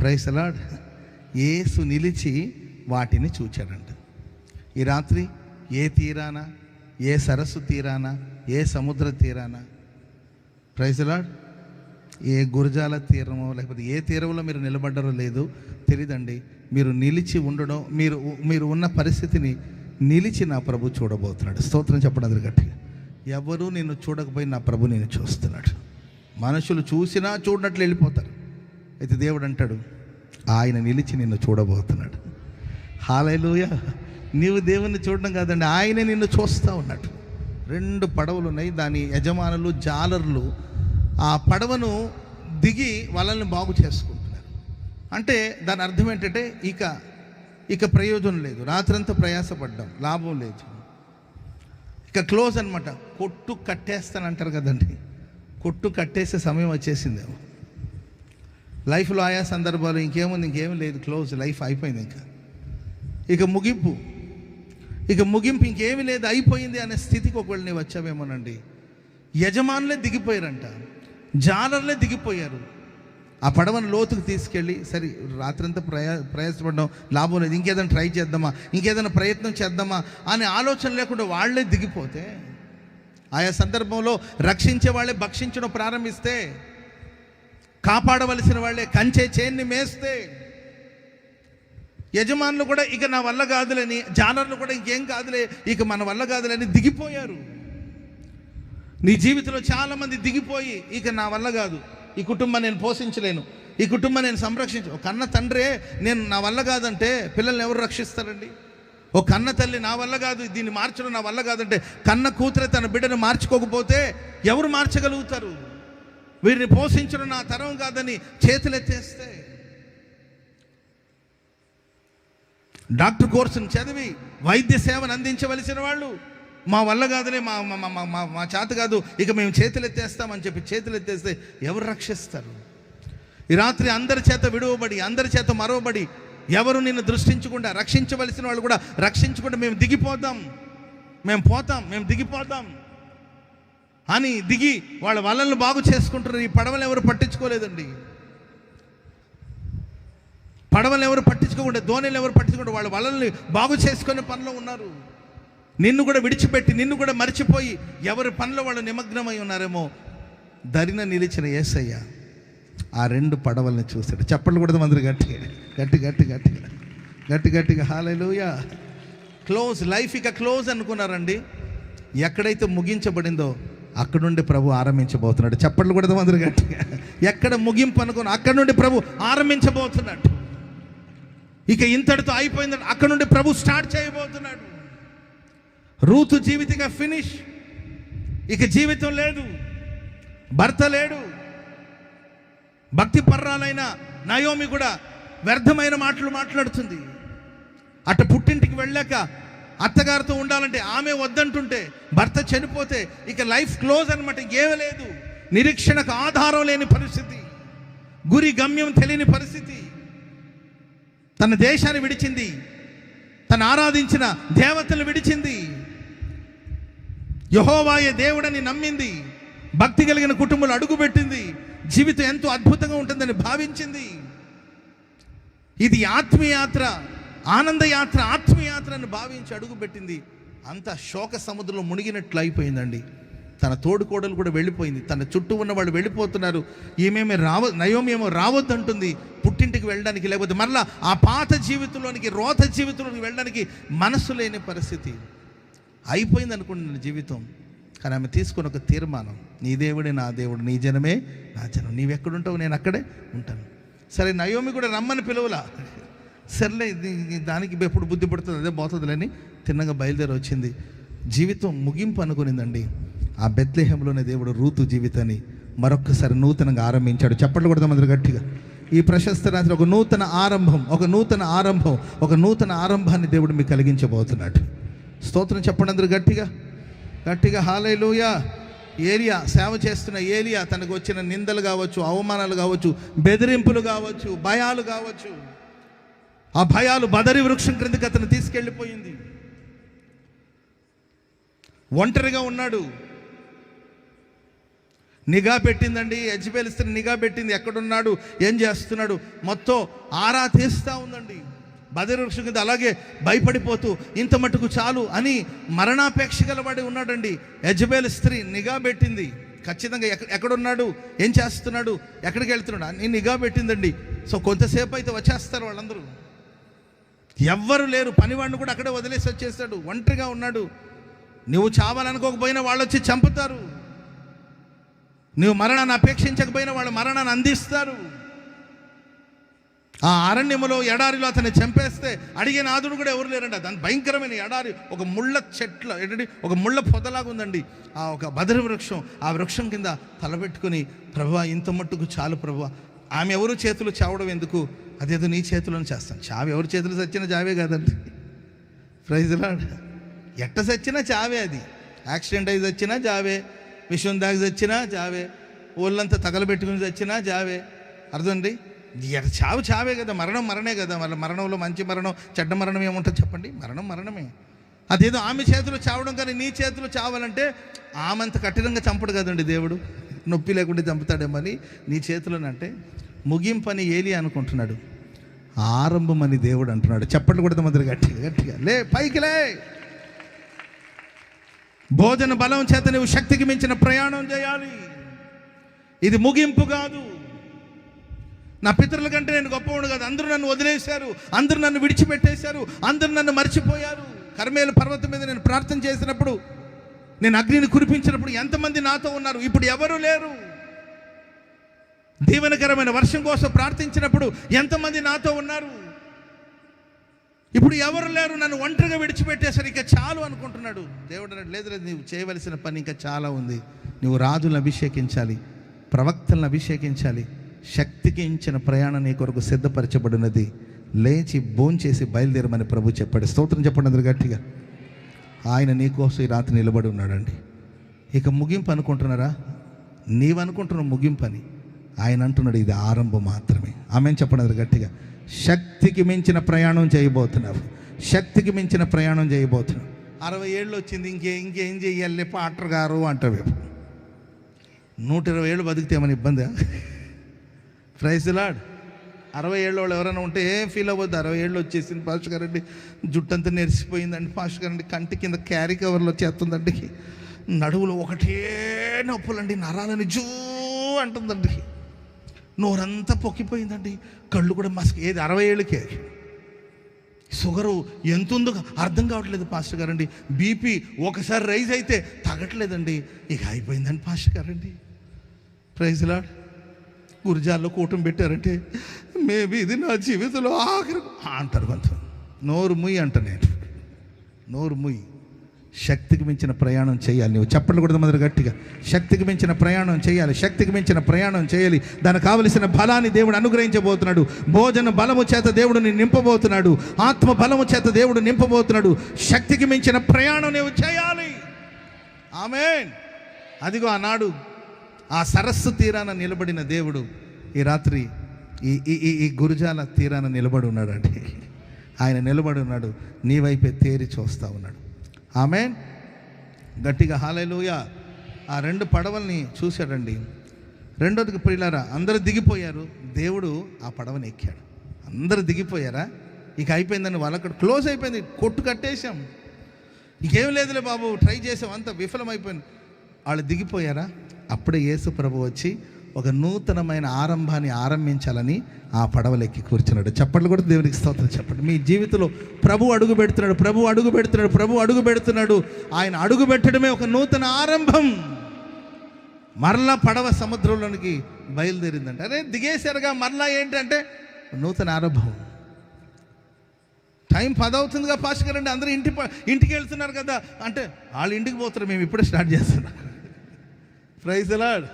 Praise the lord. యేసు నిలిచి వాటిని చూచాడంట. ఈ రాత్రి ఏ తీరాన, ఏ సరస్సు తీరాన, ఏ సముద్ర తీరాన, ప్రైజ్ ది లార్డ్, ఏ గురజాల తీరమో లేకపోతే ఏ తీరంలో మీరు నిలబడ్డారో లేదో తెలియదండి. మీరు నిలిచి ఉండడం, మీరు ఉన్న పరిస్థితిని నిలిచి నా ప్రభు చూడబోతున్నాడు. స్తోత్రం చెప్పడం గట్టిగా. ఎవరు నిన్ను చూడకపోయి నా ప్రభు నేను చూస్తున్నాడు. మనుషులు చూసినా చూడనట్లు వెళ్ళిపోతారు. అయితే దేవుడు అంటాడు, ఆయన నిలిచి నిన్ను చూడబోతున్నాడు. హల్లెలూయా. నీవు దేవుణ్ణి చూడడం కాదండి, ఆయనే నిన్ను చూస్తూ ఉన్నాడు. 2 పడవలు ఉన్నాయి. దాని యజమానులు జాలర్లు ఆ పడవను దిగి వాళ్ళని బాగు చేసుకుంటున్నారు. అంటే దాని అర్థం ఏంటంటే ఇక ప్రయోజనం లేదు, రాత్రంతా ప్రయాసపడ్డాం, లాభం లేదు, ఇక క్లోజ్ అనమాట. కొట్టు కట్టేస్తానంటారు కదండి, కొట్టు కట్టేసే సమయం వచ్చేసిందేమో. లైఫ్లో ఆయా సందర్భాలు ఇంకేం లేదు, క్లోజ్, లైఫ్ అయిపోయింది. ఇక ముగింపు ఇంకేమీ లేదు, అయిపోయింది అనే స్థితికి ఒకవేళ నీవు వచ్చావేమోనండి. యజమానులే దిగిపోయారంట, జాలర్లే దిగిపోయారు. ఆ పడవను లోతుకు తీసుకెళ్ళి, సరే రాత్రంతా ప్రయాసపడ్డాం, లాభం లేదు, ఇంకేదైనా ట్రై చేద్దామా, ఇంకేదైనా ప్రయత్నం చేద్దామా అనే ఆలోచన లేకుండా వాళ్ళే దిగిపోతే, ఆయా సందర్భంలో రక్షించే వాళ్ళే భక్షించడం ప్రారంభిస్తే, కాపాడవలసిన వాళ్ళే కంచే చేన్ని మేస్తే, యజమానులు కూడా ఇక నా వల్ల కాదులని, జాలర్లు కూడా ఇంకేం కాదులే, ఇక మన వల్ల కాదులని దిగిపోయారు. నీ జీవితంలో చాలామంది దిగిపోయి, ఇక నా వల్ల కాదు, ఈ కుటుంబాన్ని నేను పోషించలేను, ఈ కుటుంబాన్ని నేను ఒక కన్న తండ్రే నా వల్ల కాదంటే పిల్లల్ని ఎవరు రక్షిస్తారండి? ఓ కన్న తల్లి నా వల్ల కాదు, దీన్ని మార్చడం నా వల్ల కాదంటే, కన్న కూతురే తన బిడ్డను మార్చుకోకపోతే ఎవరు మార్చగలుగుతారు? వీరిని పోషించడం నా తరం కాదని చేతులెత్తేస్తే, డాక్టర్ కోర్సును చదివి వైద్య సేవను అందించవలసిన వాళ్ళు మా వల్ల కాదులే, మా చేత కాదు, ఇక మేము చేతులెత్తేస్తామని చెప్పి చేతులెత్తేస్తే ఎవరు రక్షిస్తారు? ఈ రాత్రి అందరి చేత విడువబడి, అందరి చేత మరవబడి, ఎవరు నిన్ను దృష్టించకుండా, రక్షించవలసిన వాళ్ళు కూడా రక్షించకుండా మేము దిగిపోతాం అని దిగి వాళ్ళ వలలను బాగు చేసుకుంటారు. ఈ పడవలు ఎవరు పట్టించుకోలేదండి, పడవలు ఎవరు పట్టించుకోకుండా, దోణిలు ఎవరు పట్టించుకుంటే వాళ్ళ వలల్ని బాగు చేసుకునే పనిలో ఉన్నారు. నిన్ను కూడా విడిచిపెట్టి, నిన్ను కూడా మర్చిపోయి ఎవరి పనిలో వాళ్ళు నిమగ్నమై ఉన్నారేమో. దరిన నిలిచిన యేసయ్య ఆ 2 పడవల్ని చూశాడు. చప్పట్లు కూడా అందరూ గట్టిగా హల్లెలూయా. క్లోజ్, లైఫ్ ఇక క్లోజ్ అనుకున్నారండి. ఎక్కడైతే ముగించబడిందో అక్కడ నుండి ప్రభు ఆరంభించబోతున్నాడు. చప్పట్లు కూడా అందరూ గట్టిగా. ఎక్కడ ముగింపు అనుకున్నా అక్కడ నుండి ప్రభు ఆరంభించబోతున్నాడు. ఇక ఇంతటితో అయిపోయిందని అక్కడ నుండి ప్రభు స్టార్ట్ చేయబోతున్నాడు. రూతు జీవితంగా ఫినిష్, ఇక జీవితం లేదు, భర్త లేడు. భక్తి పర్రాలైన నయోమి కూడా వ్యర్థమైన మాటలు మాట్లాడుతుంది. అటు పుట్టింటికి వెళ్ళాక అత్తగారితో ఉండాలంటే ఆమె వద్దంటుంటే, భర్త చనిపోతే ఇక లైఫ్ క్లోజ్ అనమాట, ఏమీ లేదు. నిరీక్షణకు ఆధారం లేని పరిస్థితి, గురి గమ్యం తెలియని పరిస్థితి. తన దేశాన్ని విడిచింది, తను ఆరాధించిన దేవతలు విడిచింది, యెహోవాయే దేవుడని నమ్మింది, భక్తి కలిగిన కుటుంబంలో అడుగుపెట్టింది, జీవితం ఎంతో అద్భుతంగా ఉంటుందని భావించింది. ఇది ఆత్మీయాత్ర, ఆనందయాత్ర, ఆత్మీయాత్ర అని భావించి అడుగుపెట్టింది. అంత శోక సముద్రంలో మునిగినట్లు అయిపోయిందండి. తన తోడుకోడలు కూడా వెళ్ళిపోయింది, తన చుట్టూ ఉన్న వాళ్ళు వెళ్ళిపోతున్నారు. నయోమి ఏమో రావద్దంటుంది పుట్టింటికి వెళ్ళడానికి, లేకపోతే మరలా ఆ పాత జీవితంలోనికి, రోత జీవితంలోనికి వెళ్ళడానికి మనసు లేని పరిస్థితి అయిపోయింది అనుకుంటున్న జీవితం. కానీ ఆమె తీసుకున్న ఒక తీర్మానం, నీ దేవుడే నా దేవుడు, నీ జనమే నా జనం, నీవెక్కడుంటావు నేను అక్కడే ఉంటాను. సరే, నయోమి కూడా రమ్మని పిలువలా, సర్లే దానికి ఎప్పుడు బుద్ధి పడుతుంది అదే పోతుందిలేని తిన్నగా బయలుదేరి వచ్చింది. జీవితం ముగింపు అనుకునిందండి. ఆ బెత్లెహేంలోనే దేవుడు రూతు జీవితాన్ని మరొక్కసారి నూతనంగా ఆరంభించాడు. చప్పట్లు కొడదాం అందరూ గట్టిగా. ఈ ప్రశస్త రాత్రి ఒక నూతన ఆరంభాన్ని దేవుడు మీకు కలిగించబోతున్నాడు. స్తోత్రం చెప్పండి అందరూ గట్టిగా హల్లెలూయా. ఏలియా సేవ చేస్తున్న ఏలియా తనకు వచ్చిన నిందలు కావచ్చు, అవమానాలు కావచ్చు, బెదిరింపులు కావచ్చు, భయాలు కావచ్చు, ఆ భయాలు బదరి వృక్షం క్రిందకి అతను తీసుకెళ్ళిపోయింది. ఒంటరిగా ఉన్నాడు. నిఘా పెట్టిందండి. యెజబెల్ స్త్రీ నిఘా పెట్టింది, ఎక్కడున్నాడు, ఏం చేస్తున్నాడు, మొత్తం ఆరా తీస్తూ ఉందండి. బదరు వృక్షం కింద అలాగే భయపడిపోతూ ఇంత మటుకు చాలు అని మరణాపేక్ష గలవాడి ఉన్నాడండి. యెజబెల్ స్త్రీ నిఘా పెట్టింది, ఖచ్చితంగా ఎక్కడున్నాడు, ఏం చేస్తున్నాడు, ఎక్కడికి వెళ్తున్నాడు అని నిఘా పెట్టిందండి. సో కొంతసేపు అయితే వచ్చేస్తారు వాళ్ళందరూ, ఎవ్వరు లేరు. పనివాడిని కూడా అక్కడే వదిలేసి వచ్చేస్తాడు, ఒంటరిగా ఉన్నాడు. నువ్వు చావాలనుకోకపోయినా వాళ్ళు వచ్చి చంపుతారు, నువ్వు మరణాన్ని అపేక్షించకపోయినా వాళ్ళు మరణాన్ని అందిస్తారు. ఆ అరణ్యములో ఎడారిలో అతన్ని చంపేస్తే అడిగే నాదుడు కూడా ఎవరు లేరండి. దాని భయంకరమైన ఎడారి, ఒక ముళ్ళ చెట్ల ఏంటంటే ఒక ముళ్ళ పొదలాగా ఉందండి. ఆ ఒక బదరి వృక్షం, ఆ వృక్షం కింద తలపెట్టుకుని, ప్రభువా ఇంత మట్టుకు చాలు ప్రభువా, ఆమె ఎవరు చేతులు చావడం ఎందుకు, అదేదో నీ చేతులను చేస్తాను. చావు ఎవరి చేతులు చచ్చినా చావే కాదండి. Praise Lord. ఎట్ట చచ్చినా చావే, అది యాక్సిడెంట్ అయి చచ్చినా చావే, విషయం దాగి చచ్చినా చావే, ఒళ్ళంతా తగలబెట్టుకుని చచ్చినా చావే. అర్థండి, చావు చావే కదా, మరణం మరణే కదా. మళ్ళీ మరణంలో మంచి మరణం చెడ్డ మరణం ఏముంటుంది చెప్పండి, మరణం మరణమే. అదేదో ఆమె చేతులు చావడం కానీ నీ చేతులు చావాలంటే ఆమెంత కఠినంగా చంపడు కదండి దేవుడు, నొప్పి లేకుండా చంపుతాడేమని నీ చేతులనంటే. ముగింపని ఏలి అనుకుంటున్నాడు, ఆరంభం అని దేవుడు అంటున్నాడు. చెప్పండి కూడా మొదలు గట్టిగా గట్టిగా లే, పైకి లే. భోజన బలం చేత నువ్వు శక్తికి మించిన ప్రయాణం చేయాలి. ఇది ముగింపు కాదు. నా పితరుల కంటే నేను గొప్పవాడు కాదు, అందరూ నన్ను వదిలేశారు, అందరూ నన్ను విడిచిపెట్టేశారు, అందరూ నన్ను మర్చిపోయారు. కర్మేలు పర్వతం మీద నేను ప్రార్థన చేసినప్పుడు, నేను అగ్నిని కురిపించినప్పుడు ఎంతమంది నాతో ఉన్నారు, ఇప్పుడు ఎవరు లేరు. దీవెనకరమైన వర్షం కోసం ప్రార్థించినప్పుడు ఎంతమంది నాతో ఉన్నారు, ఇప్పుడు ఎవరు లేరు, నన్ను ఒంటరిగా విడిచిపెట్టేసరి ఇక చాలు అనుకుంటున్నాడు. దేవుడు అన్నాడు, లేదు లేదు, నీవు చేయవలసిన పని ఇంకా చాలా ఉంది. నువ్వు రాజులను అభిషేకించాలి, ప్రవక్తలను అభిషేకించాలి. శక్తికి ఇచ్చిన ప్రయాణం నీ కొరకు సిద్ధపరచబడినది, లేచి భోంచేసి బయలుదేరమని ప్రభు చెప్పాడు. స్తోత్రం చెప్పండి అందరు గట్టిగా. ఆయన నీ కోసం ఈ రాత్రి నిలబడి ఉన్నాడండి. ఇక ముగింపు అనుకుంటున్నారా? నీవు అనుకుంటున్న ముగింపు అని, ఆయన అంటున్నాడు ఇది ఆరంభం మాత్రమే. ఆమె చెప్పండి అందరు గట్టిగా. శక్తికి మించిన ప్రయాణం చేయబోతున్నావు, శక్తికి మించిన ప్రయాణం చేయబోతున్నావు. 60 ఏళ్ళు వచ్చింది, ఇంకేం చెయ్యాలి పాటర్ గారు అంటావు. 120 ఏళ్ళు బతికితే ఏమైనా ఇబ్బందా? Praise lord. 60 ఏళ్ళ వాళ్ళు ఎవరైనా ఉంటే ఏం ఫీల్ అవ్వద్దు. 60 ఏళ్ళు వచ్చేసింది పాస్టర్ గారండి, జుట్టంతా నెరిసిపోయిందండి పాస్టర్ గారండి, కంటి కింద క్యారీ కవర్లో వచ్చేస్తుందండి, నడువులో ఒకటే నొప్పులండి, నరాలని జూ అంటుందండి, నోరంతా పొక్కిపోయిందండి, కళ్ళు కూడా మస్క్. ఏది 60 ఏళ్ళకే? షుగరు ఎంత ఉందో అర్థం కావట్లేదు పాస్టర్ గారండి, బీపీ ఒకసారి రైజ్ అయితే తగ్గట్లేదండి, ఇక అయిపోయిందండి పాస్టర్ గారండి. Praise lord. గురిజాల్లో కూటమి పెట్టారంటే మేబీ ఇది నా జీవితంలో ఆఖరి అంటారు కొంత. నోరు ముయ్యి అంట, నేను నోరు ముయ్యి. శక్తికి మించిన ప్రయాణం చేయాలి. నువ్వు చెప్పండి కూడా మొదలు గట్టిగా. శక్తికి మించిన ప్రయాణం చేయాలి, శక్తికి మించిన ప్రయాణం చేయాలి. దానికి కావలసిన బలాన్ని దేవుడు అనుగ్రహించబోతున్నాడు. భోజన బలము చేత దేవుడిని నింపబోతున్నాడు, ఆత్మ బలము చేత దేవుడు నింపబోతున్నాడు. శక్తికి మించిన ప్రయాణం నువ్వు చేయాలి. ఆమేన్. అదిగో ఆనాడు ఆ సరస్సు తీరాన నిలబడిన దేవుడు ఈ రాత్రి ఈ గురుజాల తీరాన నిలబడి ఉన్నాడండి. ఆయన నిలబడి ఉన్నాడు, నీ వైపే తేరి చూస్తూ ఉన్నాడు. ఆమేన్. గట్టిగా హల్లెలూయా. ఆ 2 పడవల్ని చూశాడండి. రెండోదికి ప్రియులారా, అందరూ దిగిపోయారు, దేవుడు ఆ పడవని ఎక్కాడు. అందరూ దిగిపోయారా? ఇక అయిపోయిందని వాళ్ళక్కడ క్లోజ్ అయిపోయింది, కొట్టు కట్టేశాం, ఇంకేం లేదులే బాబు, ట్రై చేసాం, అంతా విఫలమైపోయింది. వాళ్ళు దిగిపోయారా? అప్పుడే యేసు ప్రభు వచ్చి ఒక నూతనమైన ఆరంభాన్ని ఆరంభించాలని ఆ పడవలెక్కి కూర్చున్నాడు. చప్పట్లు కూడా దేవునికి స్తోత్రం చెప్పండి. మీ జీవితంలో ప్రభు అడుగు పెడుతున్నాడు, ప్రభు అడుగు పెడుతున్నాడు, ప్రభు అడుగు పెడుతున్నాడు. ఆయన అడుగు పెట్టడమే ఒక నూతన ఆరంభం. మరలా పడవ సముద్రంలోనికి బయలుదేరిందంటే, అరే దిగేశారుగా, మరలా ఏంటంటే నూతన ఆరంభం. టైం 10 అవుతుందిగా పాస్టర్ గారండి, అందరూ ఇంటికి వెళ్తున్నారు కదా అంటే, వాళ్ళు ఇంటికి పోతారు, మేము ఇప్పుడే స్టార్ట్ చేస్తున్నాం. Praise the lord.